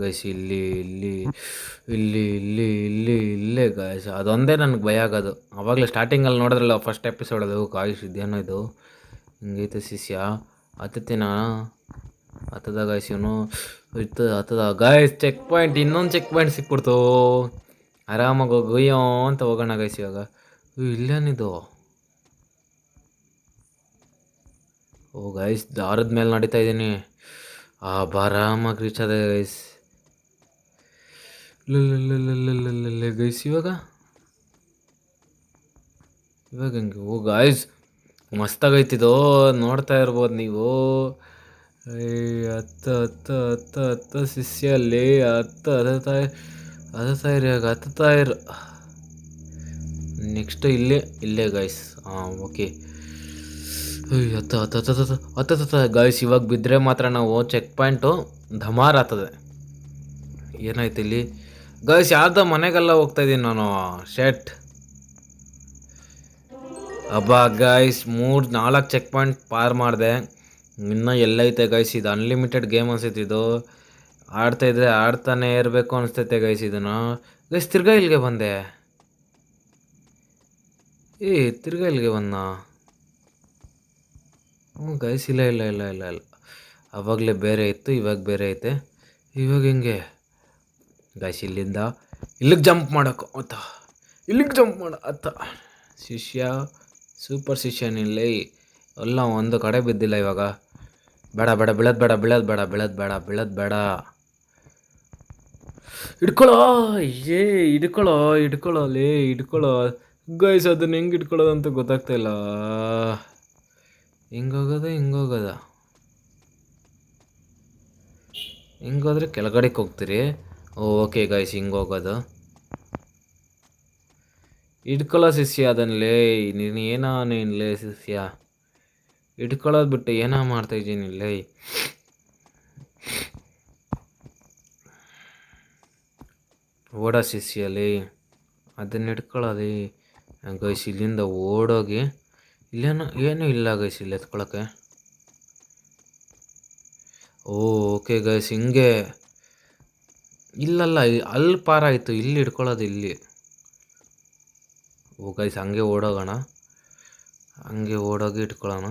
Guys ಇಲ್ಲಿ ಇಲ್ಲಿ ಇಲ್ಲಿ ಇಲ್ಲಿ ಇಲ್ಲಿ ಇಲ್ಲೇ ಗಾಯ್ಸ್ ಅದೊಂದೇ ನನಗೆ ಭಯ ಆಗೋದು. ಆವಾಗಲೇ ಸ್ಟಾರ್ಟಿಂಗಲ್ಲಿ ನೋಡಿದ್ರಲ್ಲ ಫಸ್ಟ್ ಎಪಿಸೋಡ್ ಅದು ಗಾಯ್ಸ್ ಇದೇನೋ ಇದು ಹಿಂಗೈತೆ ಶಿಷ್ಯ ಹತ್ತತಿನ ಹತ್ತದ ಗಾಯ್ಸ್ ಇವನು ಇತ್ತು ಹತ್ತದ ಗಾಯ್ಸ್ ಚೆಕ್ ಪಾಯಿಂಟ್ ಇನ್ನೊಂದು ಚೆಕ್ ಪಾಯಿಂಟ್ ಸಿಕ್ಬಿಡ್ತು. ಆರಾಮಾಗಿ ಹೋಗ್ಯೋ ಅಂತ ಹೋಗೋಣ ಗೈಸ್ ಇವಾಗ. ಇಲ್ಲೇನಿದು ಓ ಗೈಸ್ ದಾರದ ಮೇಲೆ ನಡೀತಾ ಇದ್ದೀನಿ. ಆರಾಮಾಗಿ ರೀಚ್ ಅದೇ ಗೈಸ್. ಗೈಸ್ ಇವಾಗ ಹೆಂಗೆ ಓ ಗಾಯ್ಸ್ ಮಸ್ತಾಗೈತಿದು ನೋಡ್ತಾ ಇರ್ಬೋದು ನೀವು. ಹತ್ತು ಹತ್ತು ಹತ್ತು ಹತ್ತು ಶಿಷ್ಯಲ್ಲಿ ಹತ್ತು ಹತ್ತುತ್ತಾ ಇರಿ ಆಗ ಹತ್ತುತ್ತಾ ಇರು. ನೆಕ್ಸ್ಟ್ ಇಲ್ಲೇ ಗಾಯ್ಸ್ ಓಕೆ. ಹತ್ತು ಹತ್ತು ಹತ್ತು ಹತ್ತು ಹತ್ತು ಹತ್ತು ಗಾಯ್ಸ್ ಇವಾಗ ಬಿದ್ದರೆ ಮಾತ್ರ ನಾವು ಚೆಕ್ ಪಾಯಿಂಟು ಧಮಾರ್ ಆಗ್ತದೆ. ಏನಾಯ್ತು ಇಲ್ಲಿ ಗಾಯ್ಸ್ ಯಾರ್ದೋ ಮನೆಗೆಲ್ಲ ಹೋಗ್ತಾಯಿದ್ದೀನಿ ನಾನು ಶೆಟ್. ಹಬ್ಬ ಗಾಯ್ಸ್ 3-4 ಚೆಕ್ ಪಾಯಿಂಟ್ ಪಾರ್ ಮಾಡಿದೆ. ಇನ್ನೂ ಎಲ್ಲೈತೆ ಗೈಸ್ ಇದು ಅನ್ಲಿಮಿಟೆಡ್ ಗೇಮ್ ಅನ್ಸೈತೆ ಇದು. ಆಡ್ತಾಯಿದ್ರೆ ಆಡ್ತಾನೆ ಇರಬೇಕು ಅನಿಸ್ತೈತೆ ಗೈಸ್ ಇದನ್ನು. ಗೈಸ್ ತಿರ್ಗಾ ಇಲ್ಲಿಗೆ ಬಂದೆ. ತಿರ್ಗಾ ಇಲ್ಲಿಗೆ ಬಂದ. ಗೈಸ್ ಇಲ್ಲ ಇಲ್ಲ ಇಲ್ಲ ಇಲ್ಲ ಇಲ್ಲ ಆವಾಗಲೇ ಬೇರೆ ಇತ್ತು ಇವಾಗ ಬೇರೆ ಐತೆ. ಇವಾಗ ಹೆಂಗೆ ಗೈಸ್ ಇಲ್ಲಿಂದ ಇಲ್ಲಿಗೆ ಜಂಪ್ ಮಾಡೋಕು ಅತ್ತ ಇಲ್ಲಿಗೆ ಜಂಪ್ ಮಾಡ ಅತ್ತ ಶಿಷ್ಯ ಸೂಪರ್ ಶಿಷ್ಯನಿಲ್ಲಿ ಎಲ್ಲ ಒಂದು ಕಡೆ ಬಿದ್ದಿಲ್ಲ ಇವಾಗ. ಬೇಡ ಬೇಡ ಬೀಳೋದು ಬೇಡ ಬೀಳೋದು ಬೇಡ ಬೀಳೋದು ಬೇಡ ಬೀಳೋದು ಬೇಡ. ಹಿಡ್ಕೊಳ್ಳೋ ಹಿಡ್ಕೊಳ್ಳೋ ಗೈಸ್ ಅದನ್ನ ಹೆಂಗೆ ಹಿಡ್ಕೊಳ್ಳೋದು ಅಂತ ಗೊತ್ತಾಗ್ತಾ ಇಲ್ಲ. ಹಿಂಗೋಗೋದ ಹಿಂಗೋದ್ರೆ ಕೆಳಗಡೆಗೆ ಹೋಗ್ತೀರಿ. Okay guys ಹಿಂಗೋಗೋದು. ಹಿಡ್ಕೊಳ್ಳೋ ಶಿಷ್ಯ ಅದನ್ಲೇ ನೀನು ಏನೇನ್ಲೇ ಶಿಷ್ಯ ಹಿಡ್ಕೊಳ್ಳೋದು ಬಿಟ್ಟು ಏನೋ ಮಾಡ್ತಾಯಿದ್ದೀನಿ ಇಲ್ಲೇ. ಓಡೋ ಶಿಷ್ಯಲ್ಲಿ ಅದನ್ನ ಹಿಡ್ಕೊಳ್ಳೋದು ಗೈಸ್ ಇಲ್ಲಿಂದ ಓಡೋಗಿ ಏನೂ ಇಲ್ಲ ಗೈಸ್ ಇಲ್ಲಿ ಎತ್ಕೊಳ್ಳೋಕ್ಕೆ. ಓಕೆ ಗೈಸ್ ಹಿಂಗೆ ಇಲ್ಲಲ್ಲ ಅಲ್ಲಿ ಪಾರಾಯಿತು ಇಲ್ಲಿ ಹಿಡ್ಕೊಳ್ಳೋದು ಇಲ್ಲಿ. ಗೈಸ್ ಹಂಗೆ ಓಡೋಗೋಣ ಹಂಗೆ ಓಡೋಗಿ ಇಟ್ಕೊಳ್ಳೋಣ.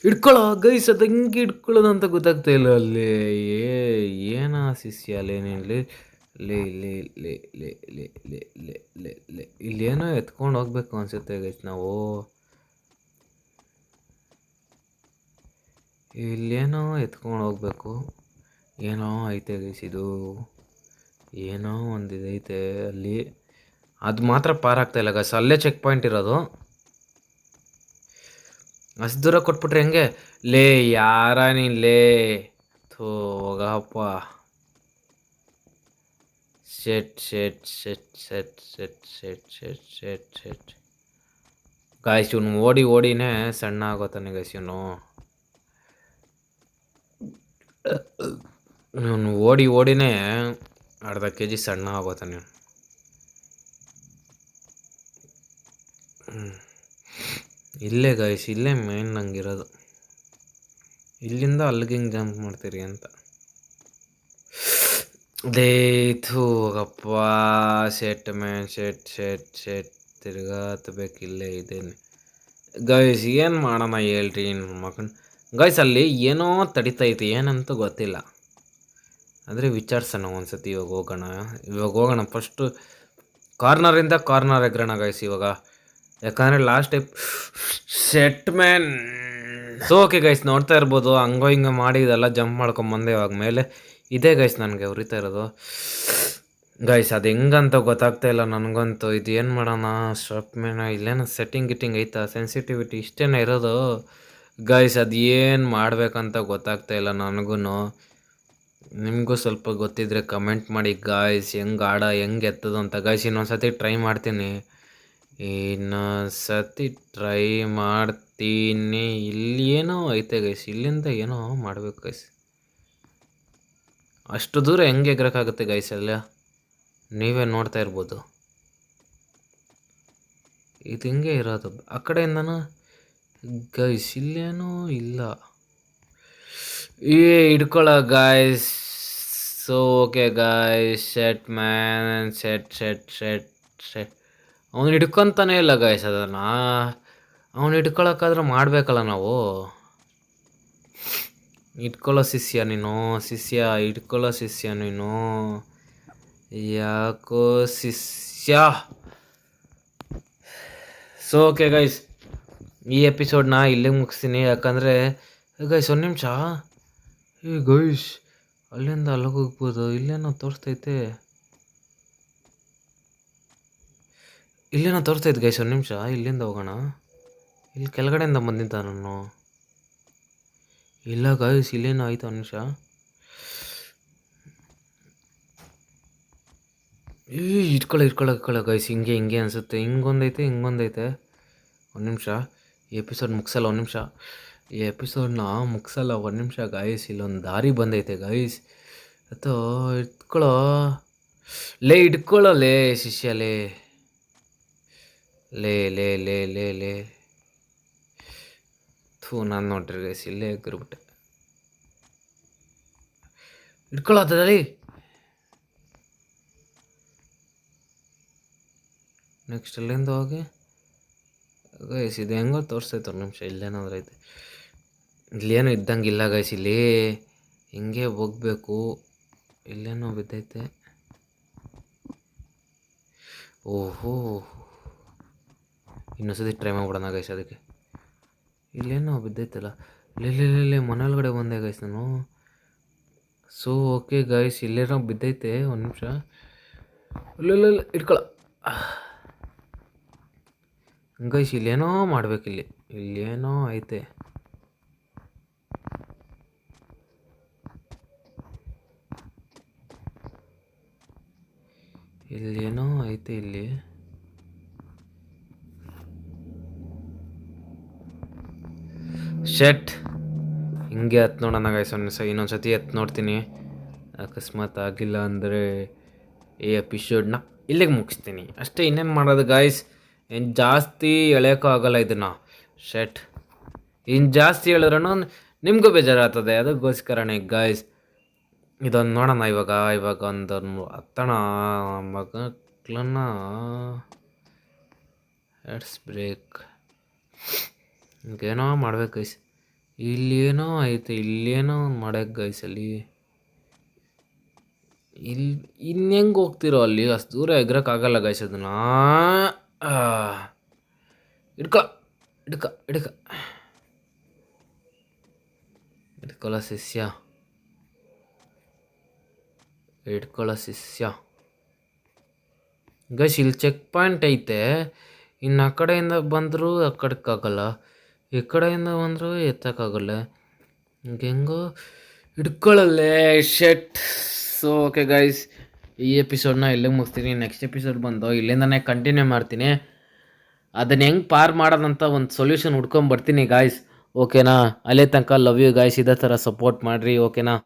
ಹಿಡ್ಕೊಳ್ಳೋ ಗೈಸ್ ಅದು ಹೆಂಗೆ ಹಿಡ್ಕೊಳ್ಳೋದು ಅಂತ ಗೊತ್ತಾಗ್ತಾ ಇಲ್ಲ ಅಲ್ಲಿ. ಏನ ಶಿಷ್ಯ ಅಲ್ಲೇನಿಲ್ಲಿ ಇಲ್ಲೇನೋ ಎತ್ಕೊಂಡು ಹೋಗ್ಬೇಕು ಅನ್ಸುತ್ತೆ ಗೈಸ್ ನಾವು. ಇಲ್ಲೇನೋ ಎತ್ಕೊಂಡು ಹೋಗ್ಬೇಕು. ಏನೋ ಐತೆ ಗೈಸ್ ಇದು ಏನೋ ಒಂದು ಇದೈತೆ ಅಲ್ಲಿ. ಅದು ಮಾತ್ರ ಪಾರಾಗ್ತಾ ಇಲ್ಲ ಗೈಸ್. ಅಲ್ಲೇ ಚೆಕ್ ಪಾಯಿಂಟ್ ಇರೋದು. ಅಷ್ಟು ದೂರ ಕೊಟ್ಬಿಟ್ರೆ ಹೆಂಗೆ ಯಾರ ನೀನ್ಲೇ ಹೋಗಪ್ಪ. ಶೆಟ್ ಗಾಯ್ಸ್ ಇವನು ಓಡಿನೇ ಸಣ್ಣ ಆಗೋತಾನೆ ಗೈಸ್. ಇವನು ಓಡಿನೇ ಅರ್ಧ kg ಸಣ್ಣ ಆಗೋತಾನೆ. ಇಲ್ಲೇ ಗಾಯ್ಸ್ ಇಲ್ಲೇ ಮೇನ್ ನಂಗಿರೋದು. ಇಲ್ಲಿಂದ ಅಲ್ಲಿಗೆ ಹಿಂಗೆ ಜಂಪ್ ಮಾಡ್ತೀರಿ ಅಂತ ಹೋಗಪ್ಪ. ಶೆಟ್ ತಿರ್ಗಾ ಹತ್ಬೇಕು ಇಲ್ಲೇ ಇದ್ದೇನೆ ಗೈಸ್. ಏನು ಮಾಡೋಣ ಹೇಳ್ರಿ ಮಕ್ಕಳು ಗೈಸ್. ಅಲ್ಲಿ ಏನೋ ತಡಿತೈತಿ ಏನಂತ ಗೊತ್ತಿಲ್ಲ. ಅಂದರೆ ವಿಚಾರಿಸೋಣ ಒಂದ್ಸತಿ. ಇವಾಗ ಹೋಗೋಣ ಫಸ್ಟು ಕಾರ್ನರಿಂದ ಕಾರ್ನರ್ ಎಗ್ರೋಣ ಗೈಸ್ ಇವಾಗ. ಯಾಕಂದರೆ ಲಾಸ್ಟ್ ಟೈಪ್ ಶೆಟ್ ಮ್ಯಾನ್. ಸೊ ಓಕೆ ಗೈಸ್ ನೋಡ್ತಾ ಇರ್ಬೋದು ಹಂಗೋ ಹಿಂಗೆ ಮಾಡಿ ಇದೆಲ್ಲ ಜಂಪ್ ಮಾಡ್ಕೊಂಬಂದೆ ಇವಾಗ ಮೇಲೆ. ಇದೇ ಗೈಸ್ ನನಗೆ ಉರಿತಾ ಇರೋದು ಗೈಸ್. ಅದು ಹೆಂಗಂತ ಗೊತ್ತಾಗ್ತಾ ಇಲ್ಲ ನನಗಂತೂ. ಇದು ಏನು ಮಾಡೋಣ ಶಾಪ್ ಮೇನ ಇಲ್ಲೇನೋ ಸೆಟ್ಟಿಂಗ್ ಐತಾ ಸೆನ್ಸಿಟಿವಿಟಿ ಇಷ್ಟೇನೇ ಇರೋದು ಗೈಸ್. ಅದು ಏನು ಮಾಡಬೇಕಂತ ಗೊತ್ತಾಗ್ತಾ ಇಲ್ಲ ನನಗೂ. ನಿಮಗೂ ಸ್ವಲ್ಪ ಗೊತ್ತಿದ್ರೆ ಕಮೆಂಟ್ ಮಾಡಿ ಗಾಯ್ಸ್. ಹೆಂಗೆ ಎತ್ತದು ಅಂತ ಗೈಸ್. ಇನ್ನೊಂದು ಸತಿ ಟ್ರೈ ಮಾಡ್ತೀನಿ. ಇಲ್ಲಿ ಏನೋ ಐತೆ ಗೈಸ್. ಇಲ್ಲಿಂದ ಏನೋ ಮಾಡಬೇಕು ಗೈಸ್. ಅಷ್ಟು ದೂರ ಹೆಂಗೆ ಎಗ್ರಕ್ಕಾಗುತ್ತೆ ಗೈಸ್ ಎಲ್ಲ ನೀವೇ ನೋಡ್ತಾ ಇರ್ಬೋದು. ಇದು ಹಿಂಗೆ ಇರೋದು ಆ ಕಡೆಯಿಂದನೂ ಗೈಸ್. ಇಲ್ಲೇನೂ ಇಲ್ಲ ಹಿಡ್ಕೊಳ guys. So okay guys, shit man, shit ಅವನು ಹಿಡ್ಕೊತಾನೆ ಇಲ್ಲ ಗಾಯ್ಸ್. ಅದನ್ನು ಅವನು ಹಿಡ್ಕೊಳಕ್ಕಾದ್ರೆ ಮಾಡಬೇಕಲ್ಲ ನಾವು. ಇಟ್ಕೊಳ್ಳೋ ಶಿಷ್ಯ ನೀನು, ಇಟ್ಕೊಳ್ಳೋ ಶಿಷ್ಯ ನೀನು, ಯಾಕೋ ಶಿಷ್ಯ. ಸೊ ಓಕೆ ಗೈಸ್, ಈ ಎಪಿಸೋಡ್ನ ಇಲ್ಲಿಗೆ ಮುಗಿಸ್ತೀನಿ. ಯಾಕಂದರೆ ಗೈಸ್ ಒಂದು ನಿಮಿಷ, ಗೈಸ್ ಅಲ್ಲಿಂದ ಅಲ್ಲಿಗೆ ಹೋಗ್ಬೋದು. ಇಲ್ಲೇನೋ ತೋರಿಸ್ತೈತೆ ಗೈಸ್. ಒಂದು ನಿಮಿಷ, ಇಲ್ಲಿಂದ ಹೋಗೋಣ. ಇಲ್ಲಿ ಕೆಳಗಡೆಯಿಂದ ಬಂದಿದ್ದ ನಾನು. ಇಲ್ಲ ಗೈಸ್, ಇಲ್ಲೇನೋ ಆಯ್ತು. ಒಂದು ನಿಮಿಷ, ಇಟ್ಕೊಳ್ಳೋ ಗೈಸ್. ಹಿಂಗೆ ಅನಿಸುತ್ತೆ. ಹಿಂಗೊಂದೈತೆ. ಒಂದು ನಿಮಿಷ, ಈ ಎಪಿಸೋಡ್ ಮುಗಿಸಲ್ಲ. ಒಂದು ನಿಮಿಷ, ಈ ಎಪಿಸೋಡ್ನ ಮುಗಿಸಲ್ಲ. ಒಂದು ನಿಮಿಷ ಗೈಸ್, ಇಲ್ಲೊಂದು ದಾರಿ ಬಂದೈತೆ ಗೈಸ್. ಅಥವಾ ಇಟ್ಕೊಳ್ಳೋ ಲೇ ಶಿಷ್ಯ, ಲೇ ಥೂ, ನಾನು ನೋಡ್ರಿ ಗೈಸ್ ಇಲ್ಲೇ ಎಗ್ರಿಬಿಟ್ಟೆ. ಇಟ್ಕೊಳ್ಳೋದಲ್ಲಿ ನೆಕ್ಸ್ಟ್ ಅಲ್ಲಿಂದ ಹೋಗಿ ಗೈಸ್, ಇದು ಹೆಂಗೋ ತೋರಿಸ್ತೈತೆ. ಒಂದು ನಿಮಿಷ, ಇಲ್ಲೇನಾದ್ರು ಐತೆ. ಇಲ್ಲೇನೋ ಇದ್ದಂಗಿಲ್ಲ ಗೈಸ್. ಇಲ್ಲಿ ಹಿಂಗೆ ಹೋಗ್ಬೇಕು. ಇಲ್ಲೇನೋ ಬಿದ್ದೈತೆ. ಓಹೋ, ಇನ್ನೊಂದ್ಸತಿ ಟ್ರೈ ಮಾಡ್ಬಿಡೋಣ ಗೈಸ್. ಅದಕ್ಕೆ ಇಲ್ಲೇನೋ ಬಿದ್ದೈತಲ್ಲ. ಇಲ್ಲೇ ಮನೆಯೊಳಗಡೆ ಬಂದೆ ಗೈಸ್ ನಾನು. ಸೊ ಓಕೆ ಗೈಸ್, ಇಲ್ಲೇನೋ ಬಿದ್ದೈತೆ. ಒಂದು ನಿಮಿಷ, ಇಲ್ಲ ಇಟ್ಕೊಳ್ಳ ಗೈಸ್. ಇಲ್ಲೇನೋ ಮಾಡ್ಬೇಕಿಲ್ಲಿ. ಇಲ್ಲೇನೋ ಐತೆ. ಇಲ್ಲಿ ಶೆಟ್ ಹಿಂಗೆ ಹತ್ತು ನೋಡೋಣ ಗೈಸ್. ಇನ್ನೊಂದು ಸತಿ ಎತ್ತು ನೋಡ್ತೀನಿ. ಅಕಸ್ಮಾತ್ ಆಗಿಲ್ಲ ಅಂದರೆ ಈ ಎಪಿಸೋಡ್ನ ಇಲ್ಲಿಗೆ ಮುಗಿಸ್ತೀನಿ ಅಷ್ಟೇ. ಇನ್ನೇನು ಮಾಡೋದು ಗಾಯ್ಸ್, ಏನು ಜಾಸ್ತಿ ಎಳೆಯೋಕ್ಕೂ ಆಗೋಲ್ಲ ಇದನ್ನು. ಶೆಟ್ ಇನ್ನು ಜಾಸ್ತಿ ಹೇಳಿದ್ರೂ ನಿಮಗೂ ಬೇಜಾರಾಗ್ತದೆ. ಅದಕ್ಕೋಸ್ಕರನೇ ಗಾಯ್ಸ್ ಇದೊಂದು ನೋಡೋಣ. ಇವಾಗ ಒಂದು ಹತ್ತಣ ಮಕ್ಕಳನ್ನ ಎಟ್ಸ್ ಬ್ರೇಕ್. ಏನೋ ಮಾಡ್ಬೇಕು ಗೈಸ್. ಇಲ್ಲೇನೋ ಐತೆ. ಇಲ್ಲೇನೋ ಮಾಡೋಕ್ಕೆ ಗೈಸ್. ಅಲ್ಲಿ ಇನ್ನೆಂಗೆ ಹೋಗ್ತಿರೋ ಅಲ್ಲಿ? ಅಷ್ಟು ದೂರ ಎಗ್ರಕ್ಕಾಗಲ್ಲ ಗೈಸ್ ಅದನ್ನು. ಇಟ್ಕೊಳ್ಳೋ ಶಿಷ್ಯ ಗೈಸ್. ಇಲ್ಲಿ ಚೆಕ್ ಪಾಯಿಂಟ್ ಐತೆ. ಇನ್ನು ಆ ಕಡೆಯಿಂದ ಬಂದರೂ ಆ ಕಡೆಕ್ಕಾಗಲ್ಲ, ಈ ಕಡೆಯಿಂದ ಬಂದರೂ ಎತ್ತಕ್ಕಾಗಲ್ಲ. ಹೆಂಗೋ ಹಿಡ್ಕೊಳ್ಳಲ್ಲೇ ಶೆಟ್. ಸೊ ಓಕೆ ಗೈಸ್, ಈ ಎಪಿಸೋಡ್ನ ಇಲ್ಲಿಗೆ ಮುಗಿಸ್ತೀನಿ. ನೆಕ್ಸ್ಟ್ ಎಪಿಸೋಡ್ ಬಂದು ಇಲ್ಲಿಂದನೇ ಕಂಟಿನ್ಯೂ ಮಾಡ್ತೀನಿ. ಅದನ್ನು ಹೆಂಗೆ ಪಾರ್ ಮಾಡೋದಂತ ಒಂದು ಸೊಲ್ಯೂಷನ್ ಹುಡ್ಕೊಂಬರ್ತೀನಿ ಗಾಯ್ಸ್. ಓಕೆನಾ? ಅಲ್ಲೇ ತನಕ ಲವ್ ಯು ಗಾಯ್ಸ್. ಇದೇ ಥರ ಸಪೋರ್ಟ್ ಮಾಡಿರಿ. ಓಕೆನಾ?